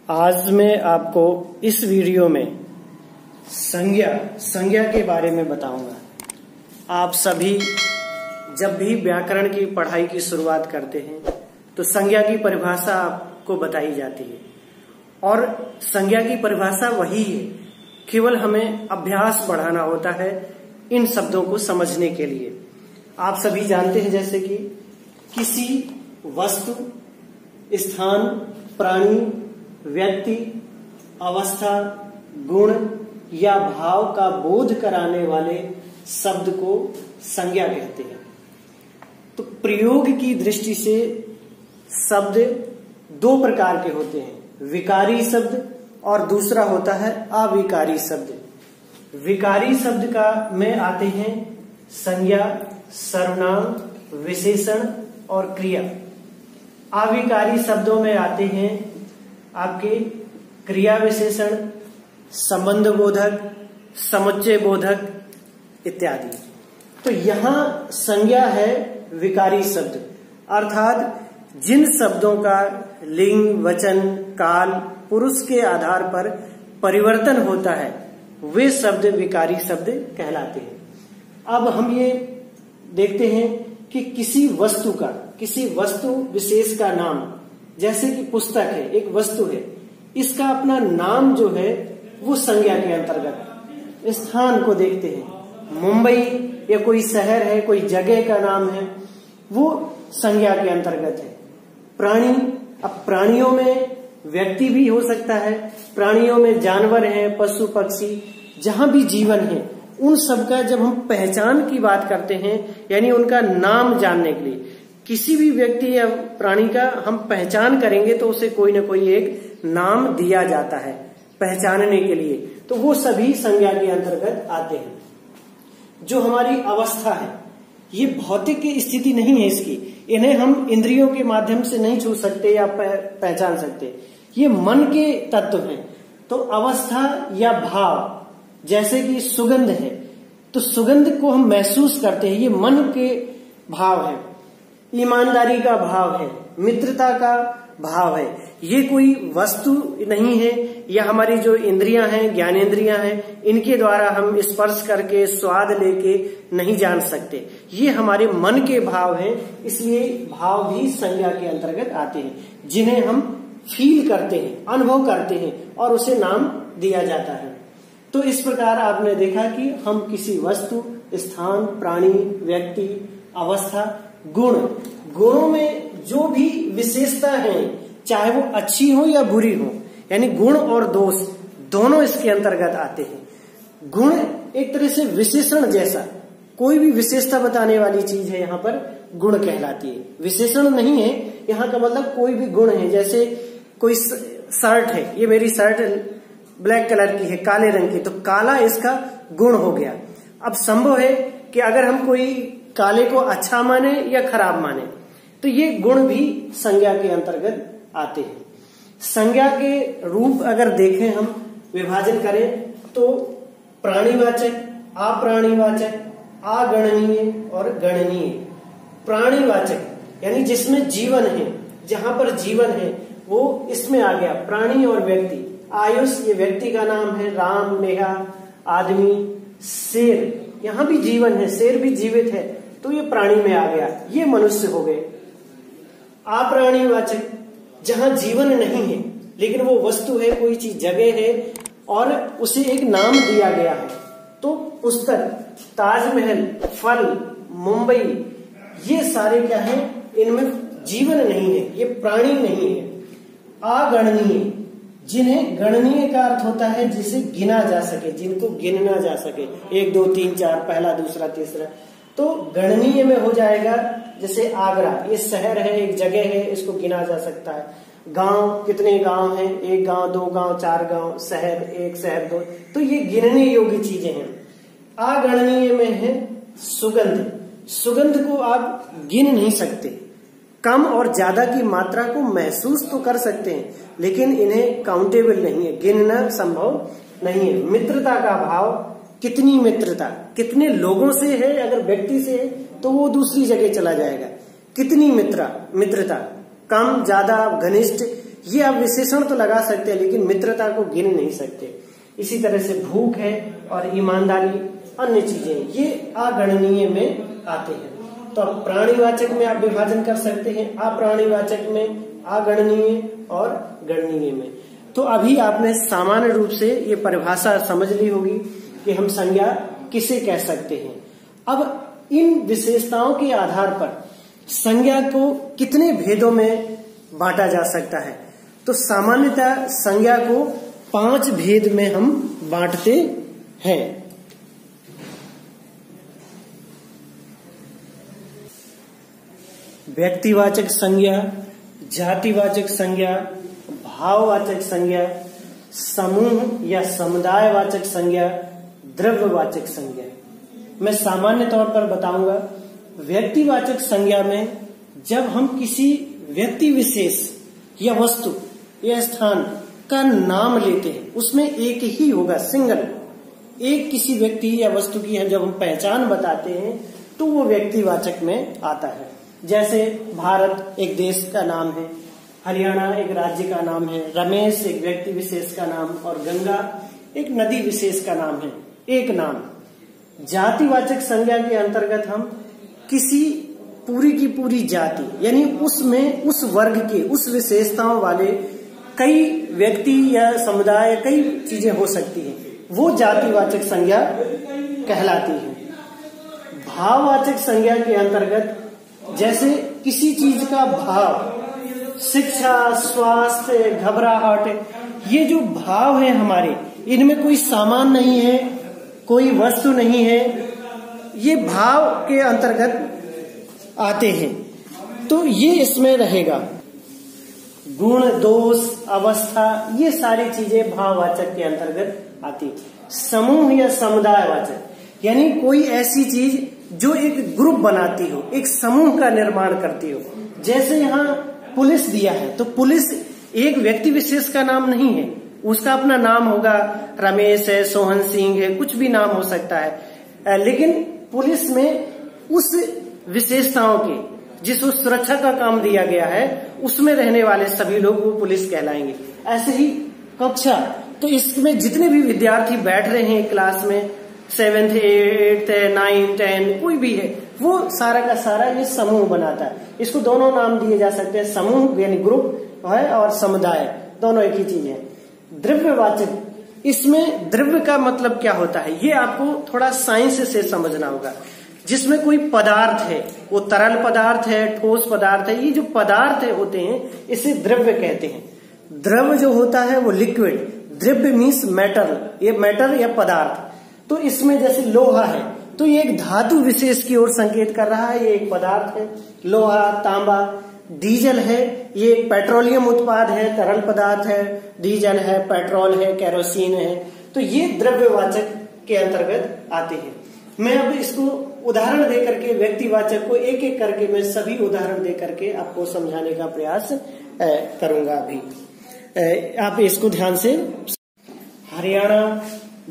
आज मैं आपको इस वीडियो में संज्ञा के बारे में बताऊंगा। आप सभी जब भी व्याकरण की पढ़ाई की शुरुआत करते हैं तो संज्ञा की परिभाषा आपको बताई जाती है और संज्ञा की परिभाषा वही है, केवल हमें अभ्यास बढ़ाना होता है इन शब्दों को समझने के लिए। आप सभी जानते हैं जैसे कि किसी वस्तु, स्थान, प्राणी, व्यक्ति, अवस्था, गुण या भाव का बोध कराने वाले शब्द को संज्ञा कहते हैं। तो प्रयोग की दृष्टि से शब्द दो प्रकार के होते हैं, विकारी शब्द और दूसरा होता है अविकारी शब्द। विकारी शब्द का में आते हैं संज्ञा, सर्वनाम, विशेषण और क्रिया। अविकारी शब्दों में आते हैं आपके क्रिया विशेषण, संबंध बोधक, समुच्चय बोधक इत्यादि। तो यहाँ संज्ञा है विकारी शब्द, अर्थात जिन शब्दों का लिंग, वचन, काल, पुरुष के आधार पर परिवर्तन होता है वे शब्द विकारी शब्द कहलाते हैं। अब हम ये देखते हैं कि किसी वस्तु विशेष का नाम, जैसे कि पुस्तक है, एक वस्तु है, इसका अपना नाम जो है वो संज्ञा के अंतर्गत। स्थान को देखते हैं, मुंबई या कोई शहर है, कोई जगह का नाम है, वो संज्ञा के अंतर्गत है। प्राणी, अब प्राणियों में व्यक्ति भी हो सकता है, प्राणियों में जानवर हैं, पशु पक्षी, जहां भी जीवन है उन सबका जब हम पहचान की बात करते हैं यानी उनका नाम जानने के लिए, किसी भी व्यक्ति या प्राणी का हम पहचान करेंगे तो उसे कोई ना कोई एक नाम दिया जाता है पहचानने के लिए, तो वो सभी संज्ञा के अंतर्गत आते हैं। जो हमारी अवस्था है ये भौतिक की स्थिति नहीं है इसकी, इन्हें हम इंद्रियों के माध्यम से नहीं छू सकते या पहचान सकते, ये मन के तत्व हैं। तो अवस्था या भाव, जैसे कि सुगंध है तो सुगंध को हम महसूस करते हैं, ये मन के भाव है। ईमानदारी का भाव है, मित्रता का भाव है, ये कोई वस्तु नहीं है या हमारी जो इंद्रियां हैं, ज्ञानेंद्रियां हैं, इनके द्वारा हम स्पर्श करके स्वाद लेके नहीं जान सकते, ये हमारे मन के भाव हैं। इसलिए भाव भी संज्ञा के अंतर्गत आते हैं जिन्हें हम फील करते हैं, अनुभव करते हैं और उसे नाम दिया जाता है। तो इस प्रकार आपने देखा कि हम किसी वस्तु, स्थान, प्राणी, व्यक्ति, अवस्था, गुणों में जो भी विशेषता है, चाहे वो अच्छी हो या बुरी हो, यानी गुण और दोष दोनों इसके अंतर्गत आते हैं। गुण एक तरह से विशेषण जैसा, कोई भी विशेषता बताने वाली चीज है यहाँ पर गुण कहलाती है। विशेषण नहीं है यहाँ का मतलब कोई भी गुण है, जैसे कोई शर्ट है, ये मेरी शर्ट ब्लैक कलर की है, काले रंग की, तो काला इसका गुण हो गया। अब संभव है कि अगर हम कोई काले को अच्छा माने या खराब माने तो ये गुण भी संज्ञा के अंतर्गत आते हैं। संज्ञा के रूप अगर देखें, हम विभाजन करें तो प्राणीवाचक, अप्राणीवाचक, अगणनीय और गणनीय। प्राणीवाचक यानी जिसमें जीवन है, जहां पर जीवन है वो इसमें आ गया, प्राणी और व्यक्ति। आयुष ये व्यक्ति का नाम है, राम, नेहा, आदमी, शेर, यहां भी जीवन है, शेर भी जीवित है तो ये प्राणी में आ गया, ये मनुष्य हो गए। अप्राणीवाचक जहां जीवन नहीं है लेकिन वो वस्तु है, कोई चीज, जगह है और उसे एक नाम दिया गया है, तो पुस्तक, ताजमहल, फल, मुंबई, ये सारे क्या है, इनमें जीवन नहीं है, ये प्राणी नहीं है। अगणनीय, जिन्हें गणनीय का अर्थ होता है जिसे गिना जा सके, जिनको गिनना जा सके, 1 2 3 4, पहला, दूसरा, तीसरा, तो गणनीय में हो जाएगा। जैसे आगरा, ये शहर है, एक जगह है, इसको गिना जा सकता है। गांव, कितने गांव हैं, 1 गांव, 2 गांव, 4 गांव, शहर 1, शहर 2, तो ये गिनने योग्य चीजें हैं। अगणनीय में है सुगंध, सुगंध को आप गिन नहीं सकते, कम और ज्यादा की मात्रा को महसूस तो कर सकते हैं लेकिन इन्हें काउंटेबल नहीं है, गिनना संभव नहीं है। मित्रता का भाव, कितनी मित्रता, कितने लोगों से है, अगर व्यक्ति से है तो वो दूसरी जगह चला जाएगा। कितनी मित्रता, कम, ज्यादा, घनिष्ठ, ये आप विशेषण तो लगा सकते हैं लेकिन मित्रता को गिन नहीं सकते। इसी तरह से भूख है और ईमानदारी, अन्य चीजें, ये अगणनीय में आते हैं। तो अब प्राणीवाचक में आप विभाजन कर सकते हैं, अप्राणीवाचक में, अगणनीय और गणनीय में। तो अभी आपने सामान्य रूप से ये परिभाषा समझ ली होगी कि हम संज्ञा किसे कह सकते हैं। अब इन विशेषताओं के आधार पर संज्ञा को कितने भेदों में बांटा जा सकता है? तो सामान्यतः संज्ञा को 5 भेद में हम बांटते हैं। व्यक्तिवाचक संज्ञा, जातिवाचक संज्ञा, भाववाचक संज्ञा, समूह या समुदायवाचक संज्ञा, द्रव्यवाचक संज्ञा। मैं सामान्य तौर पर बताऊंगा। व्यक्तिवाचक संज्ञा में जब हम किसी व्यक्ति विशेष या वस्तु या स्थान का नाम लेते हैं, उसमें एक ही होगा, सिंगल, एक किसी व्यक्ति या वस्तु की जब हम पहचान बताते हैं तो वो व्यक्तिवाचक में आता है। जैसे भारत एक देश का नाम है, हरियाणा एक राज्य का नाम है, रमेश एक व्यक्ति विशेष का नाम और गंगा एक नदी विशेष का नाम है, एक नाम। जातिवाचक संज्ञा के अंतर्गत हम किसी पूरी की पूरी जाति यानी उसमें उस वर्ग के उस विशेषताओं वाले कई व्यक्ति या समुदाय, कई चीजें हो सकती हैं, वो जातिवाचक संज्ञा कहलाती है। भाववाचक संज्ञा के अंतर्गत जैसे किसी चीज का भाव, शिक्षा, स्वास्थ्य, घबराहट, ये जो भाव है हमारे, इनमें कोई सामान नहीं है, कोई वस्तु नहीं है, ये भाव के अंतर्गत आते हैं, तो ये इसमें रहेगा। गुण, दोष, अवस्था, ये सारी चीजें भाववाचक के अंतर्गत आती। समूह या समुदायवाचक यानी कोई ऐसी चीज जो एक ग्रुप बनाती हो, एक समूह का निर्माण करती हो। जैसे यहाँ पुलिस दिया है, तो पुलिस एक व्यक्ति विशेष का नाम नहीं है, उसका अपना नाम होगा, रमेश है, सोहन सिंह है, कुछ भी नाम हो सकता है। लेकिन पुलिस में उस विशेषताओं के, जिस उस सुरक्षा का काम दिया गया है, उसमें रहने वाले सभी लोग वो पुलिस कहलाएंगे। ऐसे ही कक्षा, तो इसमें जितने भी विद्यार्थी बैठ रहे हैं क्लास में, 7th 8th 9th 10 कोई भी है, वो सारा का सारा ये समूह बनाता है। इसको दोनों नाम दिए जा सकते हैं, समूह यानी ग्रुप है और समुदाय, दोनों एक ही चीज है। द्रव्यवाचक, इसमें द्रव्य का मतलब क्या होता है ये आपको थोड़ा साइंस से समझना होगा। जिसमें कोई पदार्थ है, वो तरल पदार्थ है, ठोस पदार्थ है, ये जो पदार्थ होते हैं इसे द्रव्य कहते हैं। द्रव्य जो होता है वो लिक्विड, द्रव्य मीन्स मेटल, ये मेटल या पदार्थ। तो इसमें जैसे लोहा है तो ये एक धातु विशेष की ओर संकेत कर रहा है, ये एक पदार्थ है, लोहा, तांबा। डीजल है, ये पेट्रोलियम उत्पाद है, तरल पदार्थ है, डीजल है, पेट्रोल है, केरोसिन है, तो ये द्रव्यवाचक के अंतर्गत आते हैं। मैं अब इसको उदाहरण दे करके व्यक्तिवाचक को एक एक करके मैं सभी उदाहरण दे करके आपको समझाने का प्रयास करूंगा। अभी आप इसको ध्यान से, हरियाणा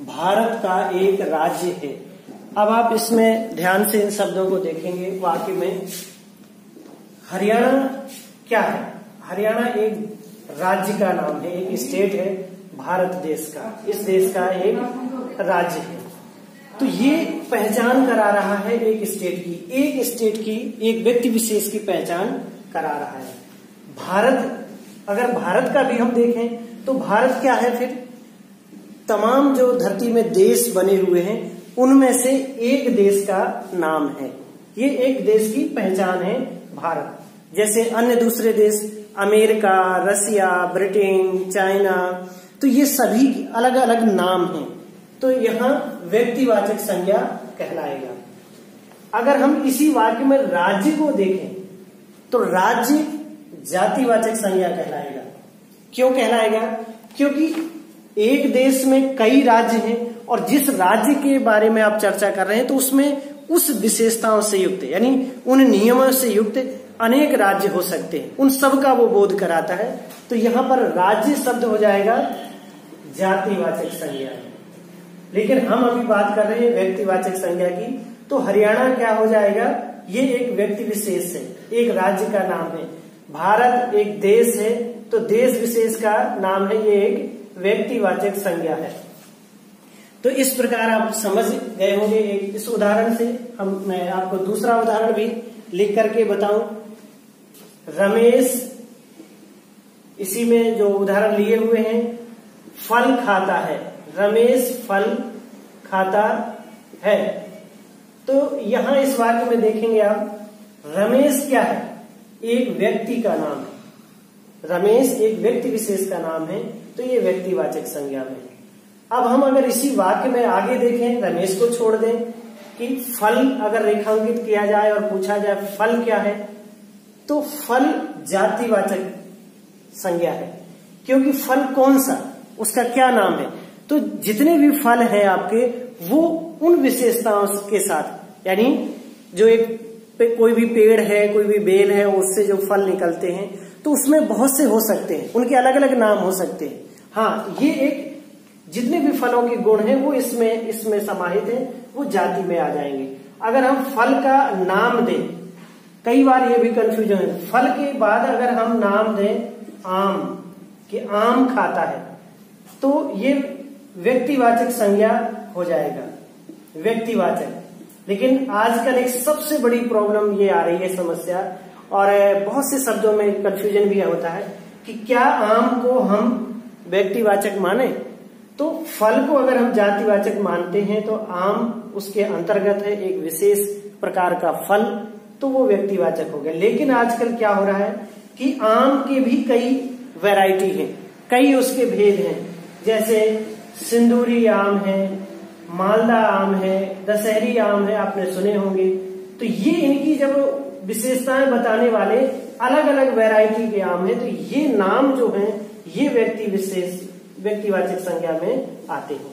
भारत का एक राज्य है। अब आप इसमें ध्यान से इन शब्दों को देखेंगे वाक्य में। हरियाणा क्या है? हरियाणा एक राज्य का नाम है, एक स्टेट है भारत देश का, इस देश का एक राज्य है। तो ये पहचान करा रहा है एक स्टेट की, एक व्यक्ति विशेष की पहचान करा रहा है। भारत, अगर भारत का भी हम देखें तो भारत क्या है? फिर तमाम जो धरती में देश बने हुए हैं उनमें से एक देश का नाम है, ये एक देश की पहचान है भारत। जैसे अन्य दूसरे देश अमेरिका, रसिया, ब्रिटेन, चाइना, तो ये सभी अलग अलग नाम हैं, तो यहाँ व्यक्तिवाचक संज्ञा कहलाएगा। अगर हम इसी वाक्य में राज्य को देखें तो राज्य जातिवाचक संज्ञा कहलाएगा। क्यों कहलाएगा? क्योंकि एक देश में कई राज्य हैं और जिस राज्य के बारे में आप चर्चा कर रहे हैं तो उसमें उस विशेषताओं से युक्त यानी उन नियमों से युक्त अनेक राज्य हो सकते हैं, उन सब का वो बोध कराता है। तो यहाँ पर राज्य शब्द हो जाएगा जातिवाचक संज्ञा। लेकिन हम अभी बात कर रहे हैं व्यक्तिवाचक संज्ञा की, तो हरियाणा क्या हो जाएगा? ये एक व्यक्ति विशेष है, एक राज्य का नाम है। भारत एक देश है, तो देश विशेष का नाम है, ये एक व्यक्तिवाचक संज्ञा है। तो इस प्रकार आप समझ गए होंगे। इस उदाहरण से मैं आपको दूसरा उदाहरण भी लिख करके बताऊं। रमेश, इसी में जो उदाहरण लिए हुए हैं, फल खाता है। रमेश फल खाता है। तो यहां इस वाक्य में देखेंगे आप, रमेश क्या है? एक व्यक्ति का नाम है। रमेश एक व्यक्ति विशेष का नाम है, तो ये व्यक्तिवाचक संज्ञा में है। अब हम अगर इसी वाक्य में आगे देखें, रमेश को छोड़ दें कि फल अगर रेखांकित किया जाए और पूछा जाए फल क्या है, तो फल जातिवाचक संज्ञा है। क्योंकि फल कौन सा, उसका क्या नाम है? तो जितने भी फल हैं आपके, वो उन विशेषताओं के साथ, यानी जो एक कोई भी पेड़ है, कोई भी बेल है, उससे जो फल निकलते हैं, तो उसमें बहुत से हो सकते हैं, उनके अलग अलग नाम हो सकते हैं। हाँ, ये एक जितने भी फलों के गुण हैं वो इसमें समाहित हैं, वो जाति में आ जाएंगे। अगर हम फल का नाम दें, कई बार ये भी कंफ्यूजन है, फल के बाद अगर हम नाम दें आम, कि आम खाता है, तो ये व्यक्तिवाचक संज्ञा हो जाएगा, व्यक्तिवाचक। लेकिन आजकल एक सबसे बड़ी प्रॉब्लम ये आ रही है, समस्या, और बहुत से शब्दों में कंफ्यूजन भी होता है कि क्या आम को हम व्यक्तिवाचक माने। तो फल को अगर हम जातिवाचक मानते हैं तो आम उसके अंतर्गत है, एक विशेष प्रकार का फल, तो वो व्यक्तिवाचक हो गया। लेकिन आजकल क्या हो रहा है कि आम के भी कई वैरायटी हैं, कई उसके भेद हैं। जैसे सिंदूरी आम है, मालदा आम है, दशहरी आम है, आपने सुने होंगे। तो ये इनकी जब विशेषताएं बताने वाले अलग अलग वैरायटी के आम हैं, तो ये नाम जो हैं ये व्यक्तिवाचक संज्ञा में आते हैं।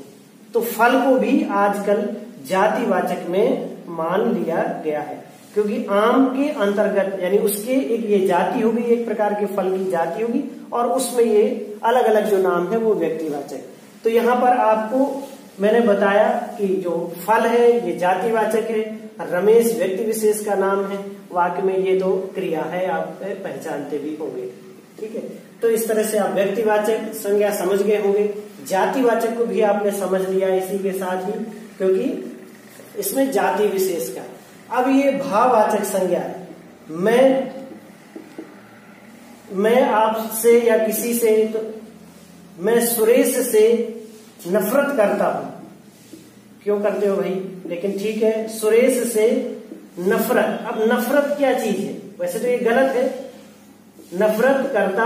तो फल को भी आजकल जातिवाचक में मान लिया गया है, क्योंकि आम के अंतर्गत, यानी उसके एक ये जाति होगी, एक प्रकार के फल की जाति होगी, और उसमें ये अलग अलग जो नाम है वो व्यक्तिवाचक। तो यहाँ पर आपको मैंने बताया कि जो फल है ये जातिवाचक है, रमेश व्यक्ति विशेष का नाम है, वाक्य में ये दो क्रिया है, आप पहचानते भी होंगे। ठीक है, तो इस तरह से आप व्यक्तिवाचक संज्ञा समझ गए होंगे। जातिवाचक को भी आपने समझ लिया इसी के साथ ही, क्योंकि इसमें जाति विशेष का। अब ये भाववाचक संज्ञा है। मैं आपसे या किसी से, तो मैं सुरेश से नफरत करता हूं। क्यों करते हो भाई? लेकिन ठीक है, सुरेश से नफरत। अब नफरत क्या चीज है? वैसे तो ये गलत है, नफरत करता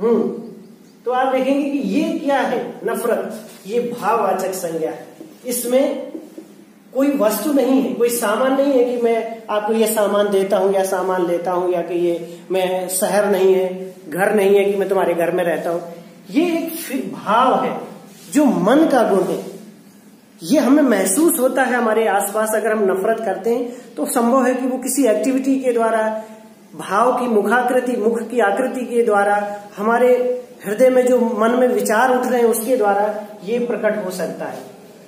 हूं। तो आप देखेंगे कि ये क्या है, नफरत, ये भाववाचक संज्ञा है। इसमें कोई वस्तु नहीं है, कोई सामान नहीं है कि मैं आपको ये सामान देता हूं या सामान लेता हूं, या कि ये मैं शहर नहीं है, घर नहीं है कि मैं तुम्हारे घर में रहता हूं। ये एक भाव है जो मन का गुण है। ये हमें महसूस होता है हमारे आसपास। अगर हम नफरत करते हैं तो संभव है कि वो किसी एक्टिविटी के द्वारा, भाव की मुखाकृति, मुख की आकृति के द्वारा, हमारे हृदय में जो मन में विचार उठ रहे हैं उसके द्वारा ये प्रकट हो सकता है।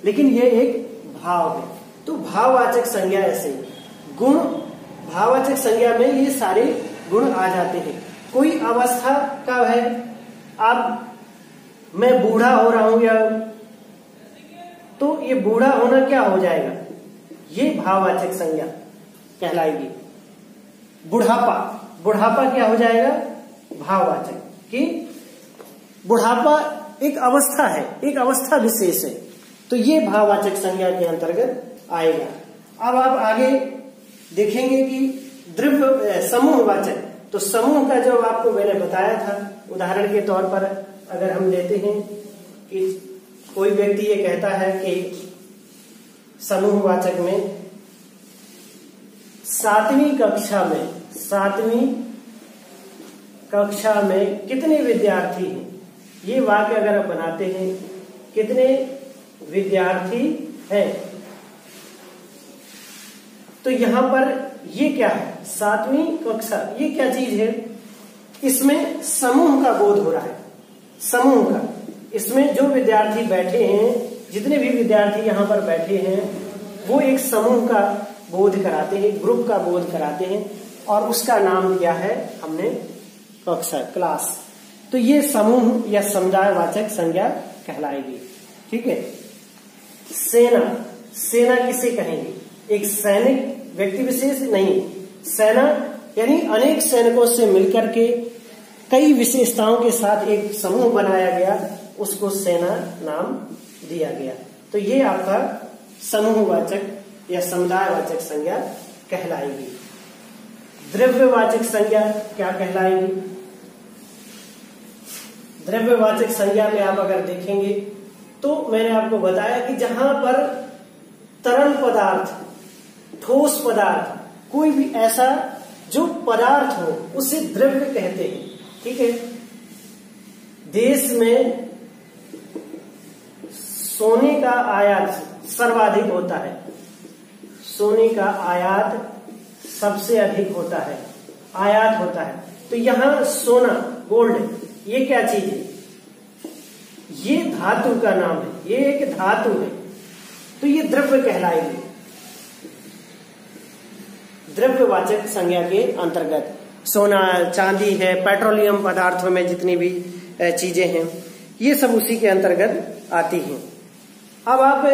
लेकिन ये एक भाव है। तो भाववाचक संज्ञा ऐसे गुण, भाववाचक संज्ञा में ये सारे गुण आ जाते हैं। कोई अवस्था का है, आप मैं बूढ़ा हो रहा हूं, या तो ये बूढ़ा होना क्या हो जाएगा, ये भाववाचक संज्ञा कहलाएगी। बुढ़ापा क्या हो जाएगा, भाववाचक। कि बुढ़ापा एक अवस्था है, एक अवस्था विशेष है, तो ये भाववाचक संज्ञा के अंतर्गत आएगा। अब आप आगे देखेंगे कि द्रव्य समूहवाचक। तो समूह का जो आपको मैंने बताया था, उदाहरण के तौर पर अगर हम लेते हैं कि कोई व्यक्ति ये कहता है कि समूहवाचक में सातवीं कक्षा में कितने विद्यार्थी हैं, ये वाक्य अगर आप बनाते हैं, कितने विद्यार्थी हैं, तो यहां पर ये क्या है, सातवीं कक्षा, ये क्या चीज है, इसमें समूह का बोध हो रहा है, समूह का। इसमें जो विद्यार्थी बैठे हैं, जितने भी विद्यार्थी यहाँ पर बैठे हैं, वो एक समूह का बोध कराते हैं, ग्रुप का बोध कराते हैं, और उसका नाम दिया है हमने कक्षा, क्लास। तो ये समूह या समुदायवाचक संज्ञा कहलाएगी। ठीक है। सेना, सेना किसे कहेंगे? एक सैनिक व्यक्ति विशेष नहीं, सेना यानी अनेक सैनिकों से मिलकर के कई विशेषताओं के साथ एक समूह बनाया गया, उसको सेना नाम दिया गया। तो ये आपका समूहवाचक या समुदायवाचक संज्ञा कहलाएगी। द्रव्यवाचक संज्ञा क्या कहलाएगी? द्रव्यवाचक संज्ञा में आप अगर देखेंगे तो मैंने आपको बताया कि जहां पर तरल पदार्थ, ठोस पदार्थ, कोई भी ऐसा जो पदार्थ हो उसे द्रव्य कहते हैं। ठीक है। देश में सोने का आयात सर्वाधिक होता है, सोने का आयात सबसे अधिक होता है, आयात होता है। तो यहां सोना, गोल्ड, ये क्या चीज है? ये धातु का नाम है, ये एक धातु है, तो ये द्रव्य कहलाएगी। द्रव्यवाचक संज्ञा के अंतर्गत सोना, चांदी है, पेट्रोलियम पदार्थों में जितनी भी चीजें हैं, ये सब उसी के अंतर्गत आती हैं। अब आप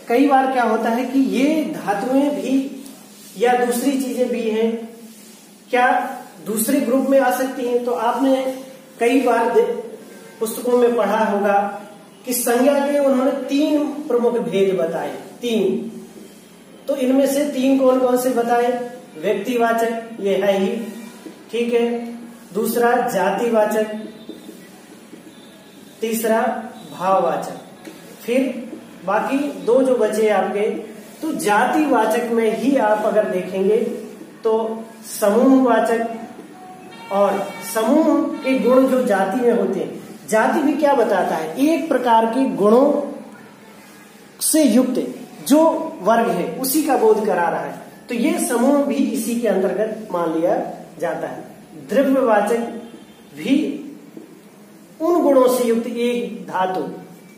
कई बार क्या होता है कि ये धातुएं भी या दूसरी चीजें भी हैं, क्या दूसरे ग्रुप में आ सकती हैं? तो आपने कई बार पुस्तकों में पढ़ा होगा कि संज्ञा के उन्होंने 3 प्रमुख भेद बताए, 3। तो इनमें से 3 कौन कौन से बताए? व्यक्तिवाचक, ये है ही, ठीक है। दूसरा जातिवाचक, तीसरा भाववाचक, फिर बाकी 2 जो बचे आपके। तो जातिवाचक में ही आप अगर देखेंगे तो समूहवाचक और समूह के गुण जो जाति में होते हैं, जाति भी क्या बताता है? एक प्रकार के गुणों से युक्त जो वर्ग है उसी का बोध करा रहा है। तो ये समूह भी इसी के अंतर्गत मान लिया जाता है। द्रव्यवाचक भी उन गुणों से युक्त एक धातु,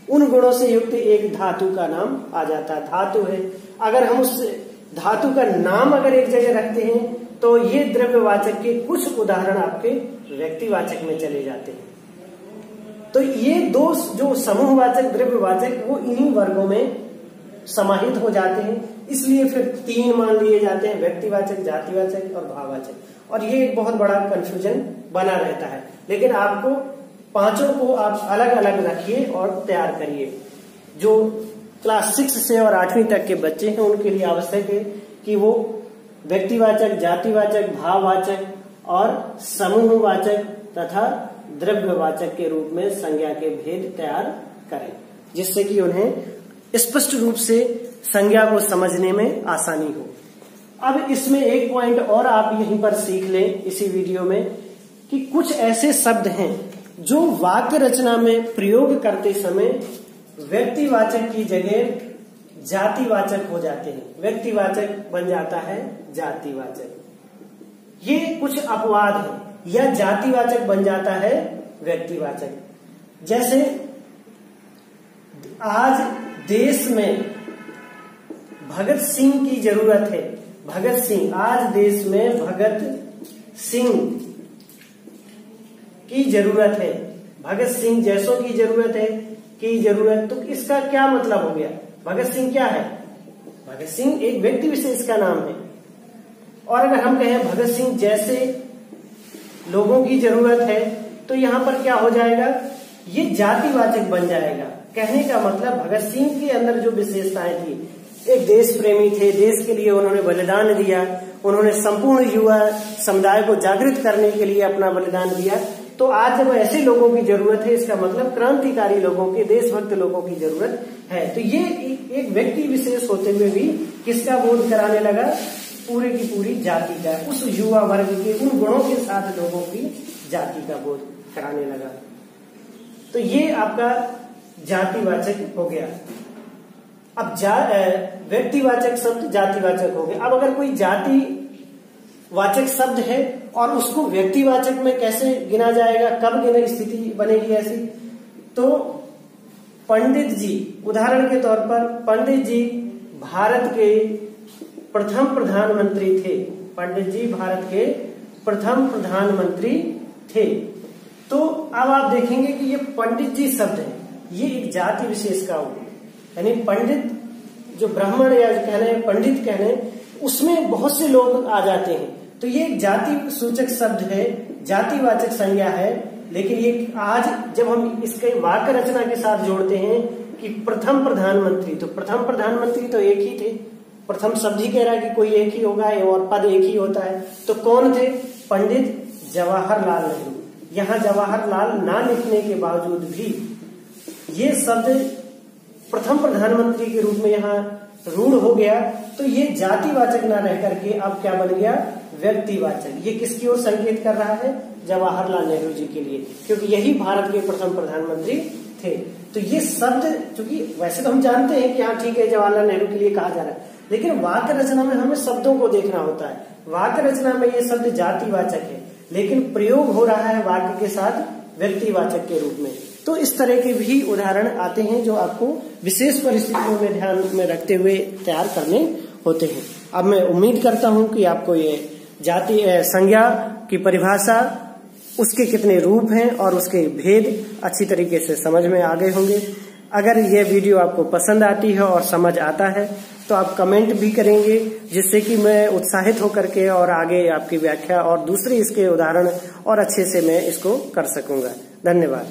उन गुणों से युक्त एक धातु का नाम आ जाता है। धातु है, अगर हम उस धातु का नाम अगर एक जगह रखते हैं तो ये द्रव्यवाचक के कुछ उदाहरण आपके व्यक्तिवाचक में चले जाते हैं। तो ये 2 जो समूहवाचक, द्रव्यवाचक, वो इन्हीं वर्गों में समाहित हो जाते हैं, इसलिए फिर 3 मान लिए जाते हैं, व्यक्तिवाचक, जातिवाचक और भाववाचक। और ये एक बहुत बड़ा कंफ्यूजन बना रहता है, लेकिन आपको 5 को आप अलग अलग रखिए और तैयार करिए। जो क्लास 6 से और 8वीं तक के बच्चे हैं उनके लिए आवश्यक है कि वो व्यक्तिवाचक, जातिवाचक, भाववाचक और समूहवाचक तथा द्रव्यवाचक के रूप में संज्ञा के भेद तैयार करें, जिससे कि उन्हें स्पष्ट रूप से संज्ञा को समझने में आसानी हो। अब इसमें एक पॉइंट और आप यहीं पर सीख लें इसी वीडियो में कि कुछ ऐसे शब्द हैं जो वाक्य रचना में प्रयोग करते समय व्यक्तिवाचक की जगह जातिवाचक हो जाते हैं, व्यक्तिवाचक बन जाता है जातिवाचक। ये कुछ अपवाद है, या जातिवाचक बन जाता है व्यक्तिवाचक। जैसे आज देश में भगत सिंह की जरूरत है, भगत सिंह, आज देश में भगत सिंह की जरूरत है, भगत सिंह जैसों की जरूरत है, की जरूरत। तो इसका क्या मतलब हो गया? भगत सिंह क्या है? भगत सिंह एक व्यक्ति विशेष का नाम है। और अगर हम कहें भगत सिंह जैसे लोगों की जरूरत है तो यहां पर क्या हो जाएगा? ये जातिवाचक बन जाएगा। कहने का मतलब भगत सिंह के अंदर जो विशेषताएं थी, एक देश प्रेमी थे, देश के लिए उन्होंने बलिदान दिया, उन्होंने संपूर्ण युवा समुदाय को जागृत करने के लिए अपना बलिदान दिया। तो आज जब ऐसे लोगों की जरूरत है, इसका मतलब क्रांतिकारी लोगों के, देशभक्त लोगों की जरूरत है। तो ये एक व्यक्ति विशेष होते हुए भी किसका बोध कराने लगा? पूरे की पूरी जाति का, उस युवा वर्ग के उन गुणों के साथ लोगों की जाति का बोध कराने लगा। तो ये आपका जातिवाचक हो गया। अब व्यक्तिवाचक शब्द जातिवाचक हो गया। अब अगर कोई जातिवाचक शब्द है और उसको व्यक्तिवाचक में कैसे गिना जाएगा, कब गिना स्थिति बनेगी ऐसी? तो पंडित जी, उदाहरण के तौर पर पंडित जी भारत के प्रथम प्रधानमंत्री थे, पंडित जी भारत के प्रथम प्रधानमंत्री थे। तो अब आप देखेंगे कि ये पंडित जी शब्द है, ये एक जाति विशेष का हो, यानी पंडित जो ब्राह्मण या जो कहने पंडित कहने, उसमें बहुत से लोग आ जाते हैं। तो ये एक जाति सूचक शब्द है, जातिवाचक संज्ञा है। लेकिन ये आज जब हम इसके वाक्य रचना के साथ जोड़ते हैं कि प्रथम प्रधानमंत्री, तो प्रथम प्रधानमंत्री तो एक ही थे, प्रथम शब्द ही कह रहा है कि कोई एक ही होगा और पद एक ही होता है। तो कौन थे? पंडित जवाहरलाल नेहरू। यहाँ जवाहरलाल ना लिखने के बावजूद भी ये शब्द प्रथम प्रधानमंत्री के रूप में यहाँ रूढ़ हो गया। तो ये जातिवाचक ना रह करके अब क्या बन गया? व्यक्तिवाचक। ये किसकी ओर संकेत कर रहा है? जवाहरलाल नेहरू जी के लिए, क्योंकि यही भारत के प्रथम प्रधानमंत्री थे। तो ये शब्द, चूंकि वैसे तो हम जानते हैं कि हाँ ठीक है जवाहरलाल नेहरू के लिए कहा जा रहा है, लेकिन वाक्य रचना में हमें शब्दों को देखना होता है। वाक्य रचना में ये शब्द जातिवाचक है, लेकिन प्रयोग हो रहा है वाक्य के साथ व्यक्तिवाचक के रूप में। तो इस तरह के भी उदाहरण आते हैं जो आपको विशेष परिस्थितियों में ध्यान में रखते हुए तैयार करने होते हैं। अब मैं उम्मीद करता हूं कि आपको ये जाति संज्ञा की परिभाषा, उसके कितने रूप हैं और उसके भेद अच्छी तरीके से समझ में आ गए होंगे। अगर ये वीडियो आपको पसंद आती है और समझ आता है तो आप कमेंट भी करेंगे, जिससे कि मैं उत्साहित होकर के और आगे आपकी व्याख्या और दूसरे इसके उदाहरण और अच्छे से मैं इसको कर सकूंगा। धन्यवाद।